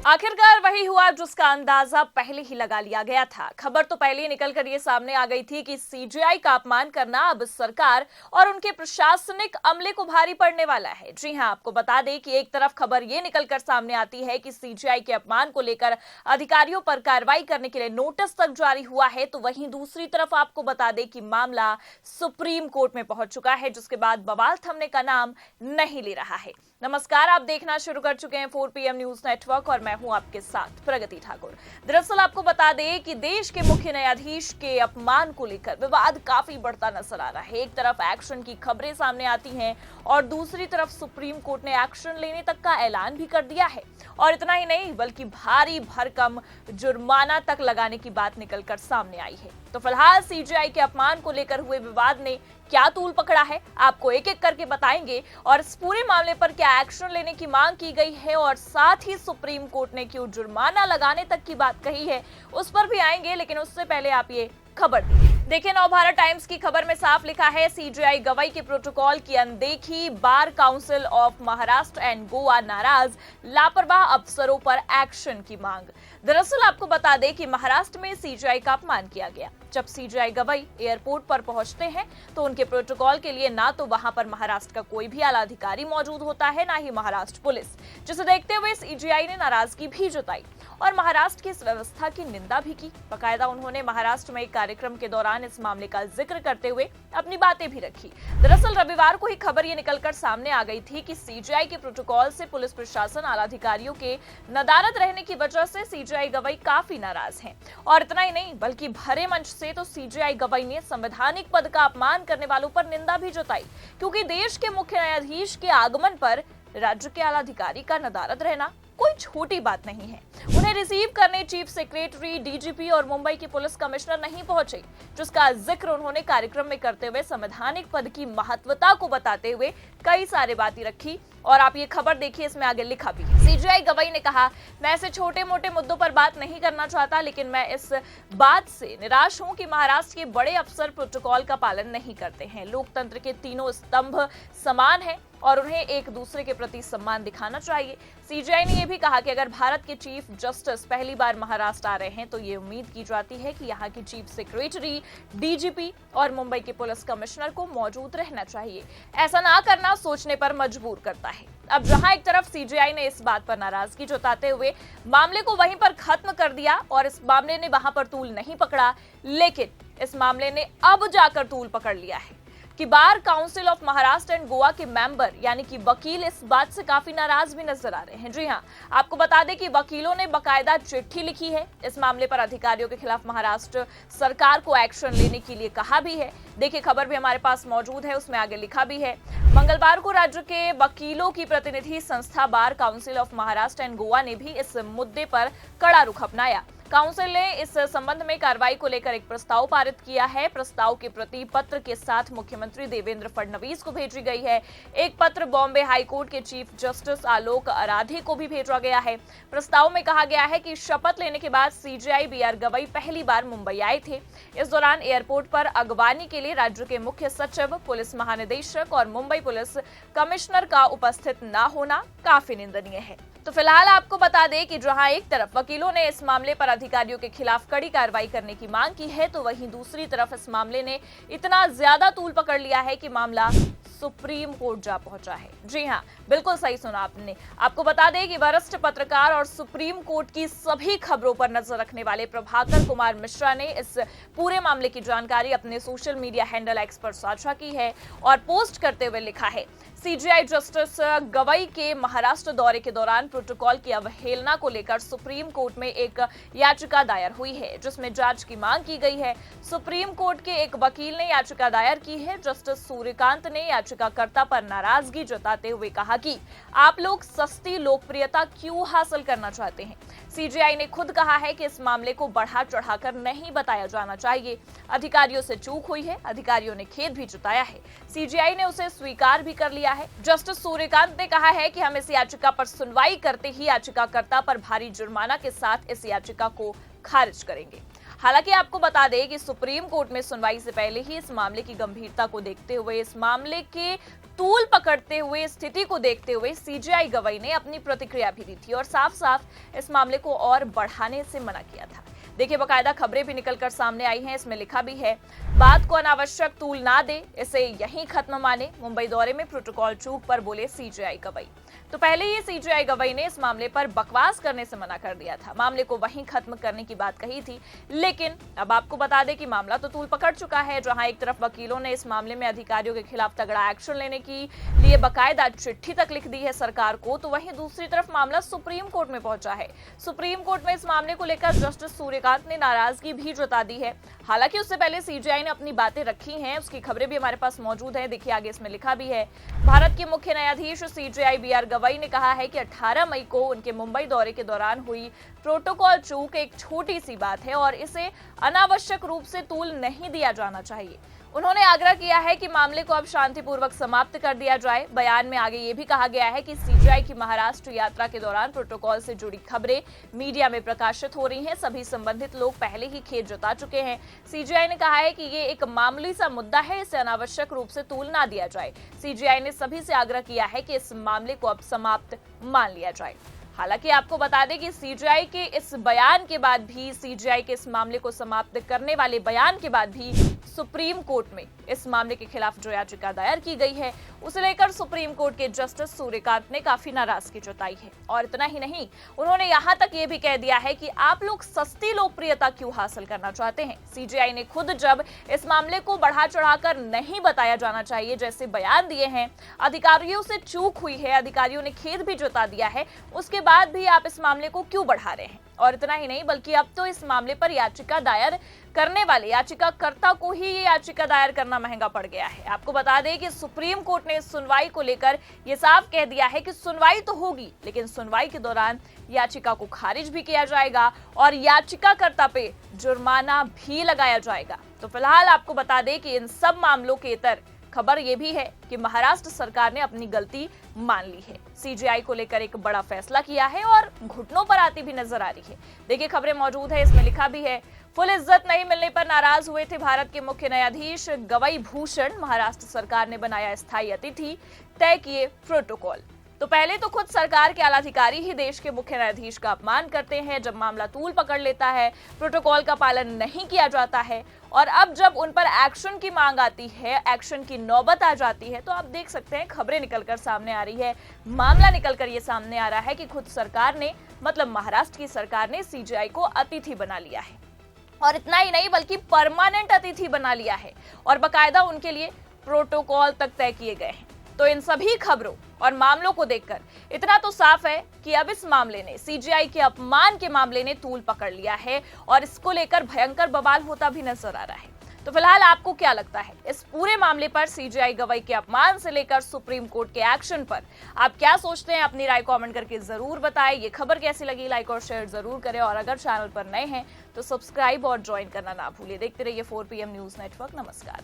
आखिरकार वही हुआ जिसका अंदाजा पहले ही लगा लिया गया था। खबर तो पहले ही निकलकर ये सामने आ गई थी कि सीजेआई का अपमान करना अब सरकार और उनके प्रशासनिक अमले को भारी पड़ने वाला है। जी हां, आपको बता दें कि एक तरफ खबर ये निकलकर सामने आती है कि सीजेआई के अपमान को लेकर अधिकारियों पर कार्रवाई करने के लिए नोटिस तक जारी हुआ है, तो वहीं दूसरी तरफ आपको बता दें कि मामला सुप्रीम कोर्ट में पहुंच चुका है, जिसके बाद बवाल थमने का नाम नहीं ले रहा है। नमस्कार, आप देखना शुरू कर चुके हैं 4 PM न्यूज नेटवर्क और मैं हूं आपके साथ प्रगति ठाकुर। दरअसल आपको बता दें कि देश के मुख्य न्यायाधीश के अपमान को लेकर विवाद काफी बढ़ता नजर आ रहा है। एक तरफ एक्शन की खबरें सामने आती हैं और दूसरी तरफ सुप्रीम कोर्ट ने एक्शन लेने तक का ऐलान भी कर दिया है। और इतना ही नहीं बल्कि भारी भरकम जुर्माना तक लगाने की बात निकलकर सामने आई है। तो फिलहाल सीजेआई के अपमान को लेकर हुए विवाद ने क्या तूल पकड़ा है, आपको एक एक करके बताएंगे और इस पूरे मामले पर क्या एक्शन लेने की मांग की गई है और साथ ही सुप्रीम कोर्ट ने क्यों जुर्माना लगाने तक की बात कही है, उस पर भी आएंगे। लेकिन उससे पहले आप ये खबर देखिए, नवभारत टाइम्स की खबर में साफ लिखा है, सीजेआई गवाई के प्रोटोकॉल की अनदेखी, bar council of Maharashtra and Goa नाराज, लापरवाह अफसरों पर एक्शन की मांग। दरअसल आपको बता दें कि महाराष्ट्र में सीजेआई का अपमान किया गया। जब सीजेआई गवाई एयरपोर्ट पर पहुंचते हैं तो उनके प्रोटोकॉल के लिए ना तो वहां पर महाराष्ट्र का कोई भी आला अधिकारी मौजूद होता है, ना ही महाराष्ट्र पुलिस, जिसे देखते हुए सीजेआई ने नाराजगी भी जताई और महाराष्ट्र की इस व्यवस्था की निंदा भी की। बाकायदा उन्होंने महाराष्ट्र में एक कार्यक्रम के दौरान इस मामले का जिक्र करते हुए अपनी बातें भी रखी। दरअसल रविवार को ही खबर ये निकलकर सामने आ गई थी कि सीजेआई के प्रोटोकॉल से पुलिस प्रशासन आला अधिकारियों के नदारद रहने की वजह से सीजेआई गवाई काफी नाराज हैं। और इतना ही नहीं बल्कि भरे मंच से तो सीजेआई गवाई ने संवैधानिक पद का अपमान करने वालों पर निंदा भी जताई, क्योंकि देश के मुख्य न्यायाधीश के आगमन पर राज्य के आला अधिकारी का नदारद रहना कोई छोटी बात नहीं है। उन्हें रिसीव करने चीफ सेक्रेटरी, डीजीपी और मुंबई के पुलिस कमिश्नर नहीं पहुंचे, जिसका जिक्र उन्होंने कार्यक्रम में करते हुए संवैधानिक पद की महत्वता को बताते हुए कई सारी बातें रखी। और आप ये खबर देखिए, इसमें आगे लिखा भी है, सीजेआई गवाई ने कहा, मैं ऐसे छोटे मोटे मुद्दों पर बात नहीं करना चाहता, लेकिन मैं इस बात से निराश हूं कि महाराष्ट्र के बड़े अफसर प्रोटोकॉल का पालन नहीं करते हैं। लोकतंत्र के तीनों स्तंभ समान हैं और उन्हें एक दूसरे के प्रति सम्मान दिखाना चाहिए। सीजेआई ने यह भी कहा कि अगर भारत के चीफ जस्टिस पहली बार महाराष्ट्र आ रहे हैं तो ये उम्मीद की जाती है कि यहाँ की चीफ सेक्रेटरी, डीजीपी और मुंबई के पुलिस कमिश्नर को मौजूद रहना चाहिए। ऐसा ना करना सोचने पर मजबूर करता है। अब जहां एक तरफ सीजेआई ने इस बात पर नाराजगी जताते हुए मामले को वहीं पर खत्म कर दिया और इस मामले ने वहां पर तूल नहीं पकड़ा, लेकिन इस मामले ने अब जाकर तूल पकड़ लिया है कि bar council of Maharashtra and Goa के मेंबर यानी कि वकील इस बात से काफी नाराज भी नजर आ रहे हैं। जी हां, आपको बता दें कि वकीलों ने बकायदा चिट्ठी लिखी है, इस मामले पर अधिकारियों के खिलाफ महाराष्ट्र सरकार को एक्शन लेने के लिए कहा भी है। देखिए, खबर भी हमारे पास मौजूद है, उसमें आगे लिखा भी है, मंगलवार को राज्य के वकीलों की प्रतिनिधि संस्था bar council of Maharashtra and Goa ने भी इस मुद्दे पर कड़ा रुख अपनाया। काउंसिल ने इस संबंध में कार्रवाई को लेकर एक प्रस्ताव पारित किया है। प्रस्ताव की प्रति पत्र के साथ मुख्यमंत्री देवेंद्र फडणवीस को भेजी गई है। एक पत्र बॉम्बे हाईकोर्ट के चीफ जस्टिस आलोक आराधे को भी भेजा गया है। प्रस्ताव में कहा गया है कि शपथ लेने के बाद सीजेआई बीआर गवाई पहली बार मुंबई आए थे। इस दौरान एयरपोर्ट पर अगवानी के लिए राज्य के मुख्य सचिव, पुलिस महानिदेशक और मुंबई पुलिस कमिश्नर का उपस्थित न होना काफी निंदनीय है। तो फिलहाल आपको बता दें कि जहां एक तरफ वकीलों ने इस मामले पर अधिकारियों के खिलाफ कड़ी कार्रवाई करने की मांग की है, तो वहीं दूसरी तरफ इस मामले ने इतना ज्यादा तूल पकड़ लिया है कि मामला सुप्रीम कोर्ट जा पहुंचा है। जी हां, बिल्कुल सही सुना आपने। आपको बता दें कि वरिष्ठ पत्रकार और सुप्रीम कोर्ट की सभी खबरों पर नजर रखने वाले प्रभाकर कुमार मिश्रा ने इस पूरे मामले की जानकारी अपने सोशल मीडिया हैंडल एक्स पर साझा की है और पोस्ट करते हुए लिखा है, सीजेआई जस्टिस गवाई के महाराष्ट्र दौरे के दौरान प्रोटोकॉल की अवहेलना को लेकर सुप्रीम कोर्ट में एक याचिका दायर हुई है, जिसमें जांच की मांग की गई है। सुप्रीम कोर्ट के एक वकील ने याचिका दायर की है। जस्टिस सूर्यकांत ने याचिकाकर्ता पर नाराजगी जताते हुए कहा कि आप लोग सस्ती लोकप्रियता क्यों हासिल करना चाहते हैं। सीजेआई ने खुद कहा है कि इस मामले को बढ़ा चढ़ाकर नहीं बताया जाना चाहिए। अधिकारियों से चूक हुई है, अधिकारियों ने खेद भी जताया है, सीजेआई ने उसे स्वीकार भी कर लिया है। जस्टिस सूर्यकांत ने कहा है कि हम इस याचिका पर सुनवाई करते ही याचिकाकर्ता पर भारी जुर्माना के साथ इस याचिका को खारिज करेंगे। हालांकि आपको बता दें कि सुप्रीम कोर्ट में सुनवाई से पहले ही इस मामले की गंभीरता को देखते हुए, इस मामले के तूल पकड़ते हुए, स्थिति को देखते हुए सीजेआई गवाई ने अपनी प्रतिक्रिया भी दी थी और साफ साफ इस मामले को और बढ़ाने से मना किया था। देखिए, बाकायदा खबरें भी निकलकर सामने आई हैं। इसमें लिखा भी है, बात को अनावश्यक तूल ना दे, इसे यहीं खत्म माने। मुंबई दौरे में प्रोटोकॉल चूक पर बोले सीजेआई गवाई। तो पहले ही सीजेआई गवाई ने इस मामले पर बकवास करने से मना कर दिया था, मामले को वहीं खत्म करने की बात कही थी। लेकिन अब आपको बता दें कि मामला तो तूल पकड़ चुका है। जहां एक तरफ वकीलों ने इस मामले में अधिकारियों के खिलाफ तगड़ा एक्शन लेने की लिए बाकायदा चिट्ठी तक लिख दी है सरकार को, तो वहीं दूसरी तरफ मामला सुप्रीम कोर्ट में पहुंचा है। सुप्रीम कोर्ट में इस मामले को लेकर जस्टिस सूर्यकांत ने नाराजगी भी जता दी है। हालांकि उससे पहले सीजेआई ने अपनी बातें रखी हैं, उसकी खबरें भी हमारे पास मौजूद है। देखिए, आगे इसमें लिखा भी है, भारत के मुख्य न्यायाधीश सीजेआई बीआर गवाई ने कहा है कि 18 मई को उनके मुंबई दौरे के दौरान हुई प्रोटोकॉल चूक एक छोटी सी बात है और इसे अनावश्यक रूप से तूल नहीं दिया जाना चाहिए। उन्होंने आग्रह किया है कि मामले को अब शांतिपूर्वक समाप्त कर दिया जाए। बयान में आगे ये भी कहा गया है कि सीजेआई की महाराष्ट्र यात्रा के दौरान प्रोटोकॉल से जुड़ी खबरें मीडिया में प्रकाशित हो रही हैं। सभी संबंधित लोग पहले ही खेद जता चुके हैं। सीजेआई ने कहा है कि ये एक मामूली सा मुद्दा है, इसे अनावश्यक रूप से तूल ना दिया जाए। सीजेआई ने सभी से आग्रह किया है कि इस मामले को अब समाप्त मान लिया जाए। हालांकि आपको बता दें कि सीजेआई के इस बयान के बाद भी, सीजेआई के इस मामले को समाप्त करने वाले बयान के बाद भी सुप्रीम कोर्ट में इस मामले के खिलाफ जो याचिका दायर की गई है, उसे लेकर सुप्रीम कोर्ट के जस्टिस सूर्यकांत ने काफी नाराजगी जताई है। और इतना ही नहीं, उन्होंने यहां तक ये भी कह दिया है कि आप लोग सस्ती लोकप्रियता क्यों हासिल करना चाहते हैं। सीजेआई ने खुद जब इस मामले को बढ़ा चढ़ाकर नहीं बताया जाना चाहिए जैसे बयान दिए हैं, अधिकारियों से चूक हुई है, अधिकारियों ने खेद भी जता दिया है, उसके बाद भी आप इस मामले को क्यों बढ़ा रहे हैं। और इतना ही नहीं, बल्कि अब तो इस मामले पर याचिका दायर करने वाले याचिकाकर्ता को ही ये याचिका दायर करना महंगा पड़ गया है। आपको बता दें कि सुप्रीम कोर्ट ने सुनवाई को लेकर ये साफ कह दिया है कि सुनवाई तो होगी, लेकिन सुनवाई के दौरान याचिका को खारिज भी किया जाएगा और याचिकाकर्ता पे जुर्माना भी लगाया जाएगा। तो फिलहाल आपको बता दें कि इन सब मामलों के इतर खबर यह भी है कि महाराष्ट्र सरकार ने अपनी गलती मान ली है, सीजेआई को लेकर एक बड़ा फैसला किया है और घुटनों पर आती भी नजर आ रही है। देखिए, खबरें मौजूद है, इसमें लिखा भी है, फुल इज्जत नहीं मिलने पर नाराज हुए थे भारत के मुख्य न्यायाधीश गवाई भूषण, महाराष्ट्र सरकार ने बनाया स्थायी अतिथि, तय किए प्रोटोकॉल। तो पहले तो खुद सरकार के आलाधिकारी ही देश के मुख्य न्यायाधीश का अपमान करते हैं, जब मामला तूल पकड़ लेता है, प्रोटोकॉल का पालन नहीं किया जाता है, और अब जब उन पर एक्शन की मांग आती है, एक्शन की नौबत आ जाती है, तो आप देख सकते हैं खबरें निकलकर सामने आ रही है, मामला निकलकर ये सामने आ रहा है कि खुद सरकार ने, मतलब महाराष्ट्र की सरकार ने सीजेआई को अतिथि बना लिया है। और इतना ही नहीं, बल्कि परमानेंट अतिथि बना लिया है और बाकायदा उनके लिए प्रोटोकॉल तक तय किए गए हैं। तो इन सभी खबरों और मामलों को देखकर इतना तो साफ है कि अब इस मामले ने, सीजेआई के अपमान के मामले ने तूल पकड़ लिया है और इसको लेकर भयंकर बवाल होता भी नजर आ रहा है। तो फिलहाल आपको क्या लगता है इस पूरे मामले पर, सीजेआई गवाई के अपमान से लेकर सुप्रीम कोर्ट के एक्शन पर आप क्या सोचते हैं? अपनी राय कमेंट करके जरूर बताएं। ये खबर कैसी लगी, लाइक और शेयर जरूर करें, और अगर चैनल पर नए हैं तो सब्सक्राइब और ज्वाइन करना ना भूलिए। देखते रहिए 4 PM न्यूज नेटवर्क। नमस्कार।